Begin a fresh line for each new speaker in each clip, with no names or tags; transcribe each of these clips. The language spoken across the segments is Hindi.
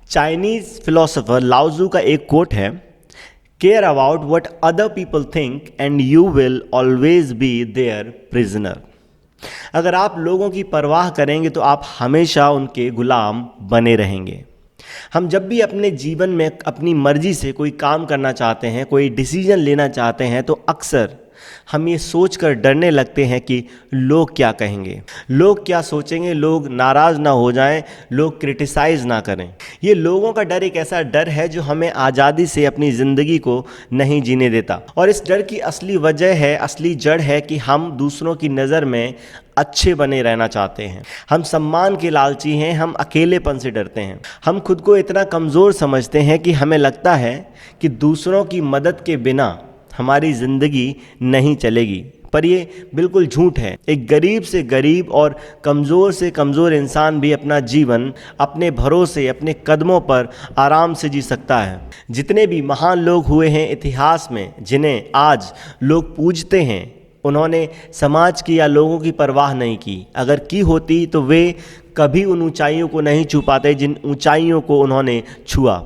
चाइनीज फिलोसोफर लाओजू का एक कोट है, care about what other people think and you will always be their prisoner. अगर आप लोगों की परवाह करेंगे तो आप हमेशा उनके गुलाम बने रहेंगे। हम जब भी अपने जीवन में अपनी मर्जी से कोई काम करना चाहते हैं, कोई डिसीजन लेना चाहते हैं, तो अक्सर हम ये सोचकर डरने लगते हैं कि लोग क्या कहेंगे, लोग क्या सोचेंगे, लोग नाराज़ ना हो जाएं, लोग क्रिटिसाइज़ ना करें। ये लोगों का डर एक ऐसा डर है जो हमें आज़ादी से अपनी ज़िंदगी को नहीं जीने देता। और इस डर की असली वजह है, असली जड़ है कि हम दूसरों की नज़र में अच्छे बने रहना चाहते हैं। हम सम्मान के लालची हैं, हम अकेलेपन से डरते हैं, हम खुद को इतना कमज़ोर समझते हैं कि हमें लगता है कि दूसरों की मदद के बिना हमारी ज़िंदगी नहीं चलेगी। पर ये बिल्कुल झूठ है। एक गरीब से गरीब और कमज़ोर से कमज़ोर इंसान भी अपना जीवन अपने भरोसे, अपने कदमों पर आराम से जी सकता है। जितने भी महान लोग हुए हैं इतिहास में, जिन्हें आज लोग पूजते हैं, उन्होंने समाज की या लोगों की परवाह नहीं की। अगर की होती तो वे कभी उन ऊंचाइयों को नहीं छू पाते जिन ऊंचाइयों को उन्होंने छुआ।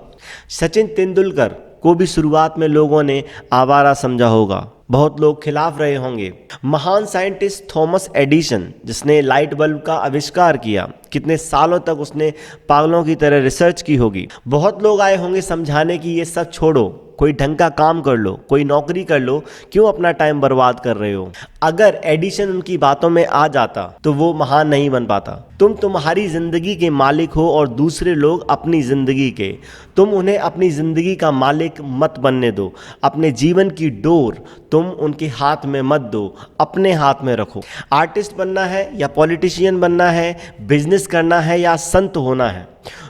सचिन तेंदुलकर को भी शुरुआत में लोगों ने आवारा समझा होगा, बहुत लोग खिलाफ रहे होंगे। महान साइंटिस्ट थॉमस एडिसन, जिसने लाइट बल्ब का आविष्कार किया, कितने सालों तक उसने पागलों की तरह रिसर्च की होगी। बहुत लोग आए होंगे समझाने की ये सब छोड़ो, कोई ढंग का काम कर लो, कोई नौकरी कर लो, क्यों अपना टाइम बर्बाद कर रहे हो। अगर एडिशन उनकी बातों में आ जाता तो वो महान नहीं बन पाता। तुम तुम्हारी ज़िंदगी के मालिक हो और दूसरे लोग अपनी ज़िंदगी के। तुम उन्हें अपनी ज़िंदगी का मालिक मत बनने दो। अपने जीवन की डोर तुम उनके हाथ में मत दो, अपने हाथ में रखो। आर्टिस्ट बनना है या पॉलिटिशियन बनना है, बिजनेस करना है या संत होना है,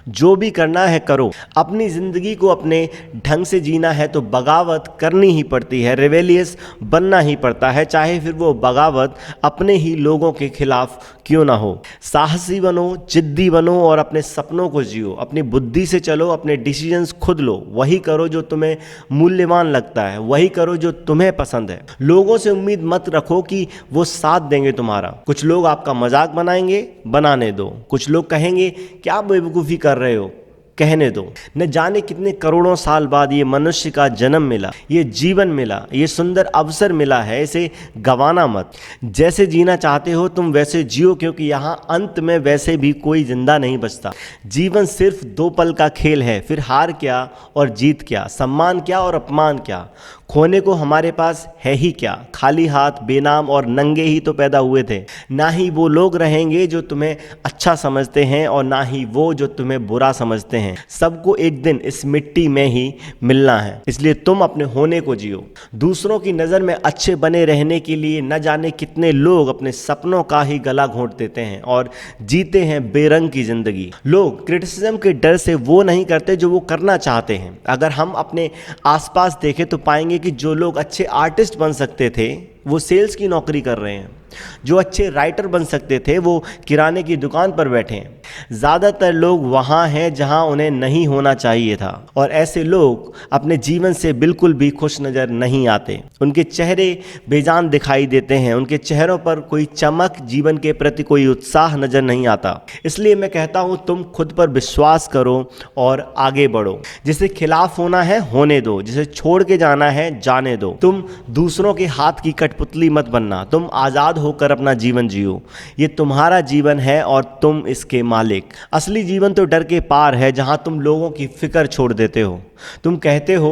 जो भी करना है करो। अपनी ज़िंदगी को अपने ढंग से जीना है तो बगावत करनी ही पड़ती है, रिवेलियस बनना ही पड़ता है, चाहे फिर वो बगावत अपने ही लोगों के खिलाफ क्यों ना हो। साहसी बनो, जिद्दी बनो और अपने सपनों को जियो। अपनी बुद्धि से चलो, अपने डिसीजंस खुद लो। वही करो जो तुम्हें मूल्यवान लगता है, वही करो जो तुम्हें पसंद है। लोगों से उम्मीद मत रखो कि वो साथ देंगे तुम्हारा। कुछ लोग आपका मजाक बनाएंगे, बनाने दो। कुछ लोग कहेंगे क्या बेवकूफ़ी कर रहे हो, कहने दो। न जाने कितने करोड़ों साल बाद ये मनुष्य का जन्म मिला, ये जीवन मिला, ये सुंदर अवसर मिला है, इसे गंवाना मत। जैसे जीना चाहते हो तुम वैसे जियो, क्योंकि यहाँ अंत में वैसे भी कोई जिंदा नहीं बचता। जीवन सिर्फ 2 पल का खेल है, फिर हार क्या और जीत क्या, सम्मान क्या और अपमान क्या। खोने को हमारे पास है ही क्या, खाली हाथ, बेनाम और नंगे ही तो पैदा हुए थे। ना ही वो लोग रहेंगे जो तुम्हें अच्छा समझते हैं और ना ही वो जो तुम्हें बुरा समझते हैं। सबको एक दिन इस मिट्टी में ही मिलना है, इसलिए तुम अपने होने को जियो। दूसरों की नज़र में अच्छे बने रहने के लिए न जाने कितने लोग अपने सपनों का ही गला घोंट देते हैं और जीते हैं बेरंग की ज़िंदगी। लोग क्रिटिसिज्म के डर से वो नहीं करते जो वो करना चाहते हैं। अगर हम अपने आसपास देखें तो पाएंगे कि जो लोग अच्छे आर्टिस्ट बन सकते थे वो सेल्स की नौकरी कर रहे हैं, जो अच्छे राइटर बन सकते थे वो किराने की दुकान पर बैठे हैं। ज़्यादातर लोग वहाँ हैं जहाँ उन्हें नहीं होना चाहिए था, और ऐसे लोग अपने जीवन से बिल्कुल भी खुश नज़र नहीं आते। उनके चेहरे बेजान दिखाई देते हैं, उनके चेहरों पर कोई चमक, जीवन के प्रति कोई उत्साह नज़र नहीं आता। इसलिए मैं कहता हूँ तुम खुद पर विश्वास करो और आगे बढ़ो। जिसे खिलाफ होना है होने दो, जिसे छोड़ के जाना है जाने दो। तुम दूसरों के हाथ की कठपुतली मत बनना, तुम आज़ाद होकर अपना जीवन जियो। ये तुम्हारा जीवन है और तुम इसके मालिक। असली जीवन तो डर के पार है, जहां तुम लोगों की फिक्र छोड़ देते हो। तुम कहते हो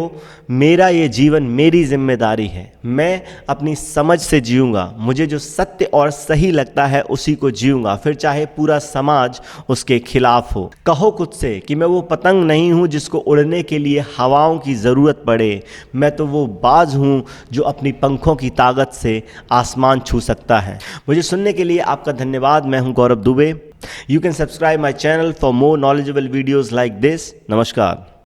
मेरा ये जीवन मेरी जिम्मेदारी है, मैं अपनी समझ से जीऊंगा, मुझे जो सत्य और सही लगता है उसी को जीऊंगा, फिर चाहे पूरा समाज उसके खिलाफ हो। कहो खुद से कि मैं वो पतंग नहीं हूं जिसको उड़ने के लिए हवाओं की ज़रूरत पड़े, मैं तो वो बाज हूं जो अपनी पंखों की ताकत से आसमान छू सकता है। मुझे सुनने के लिए आपका धन्यवाद। मैं हूं गौरव Dubey. You can subscribe my channel for more knowledgeable videos like this. नमस्कार।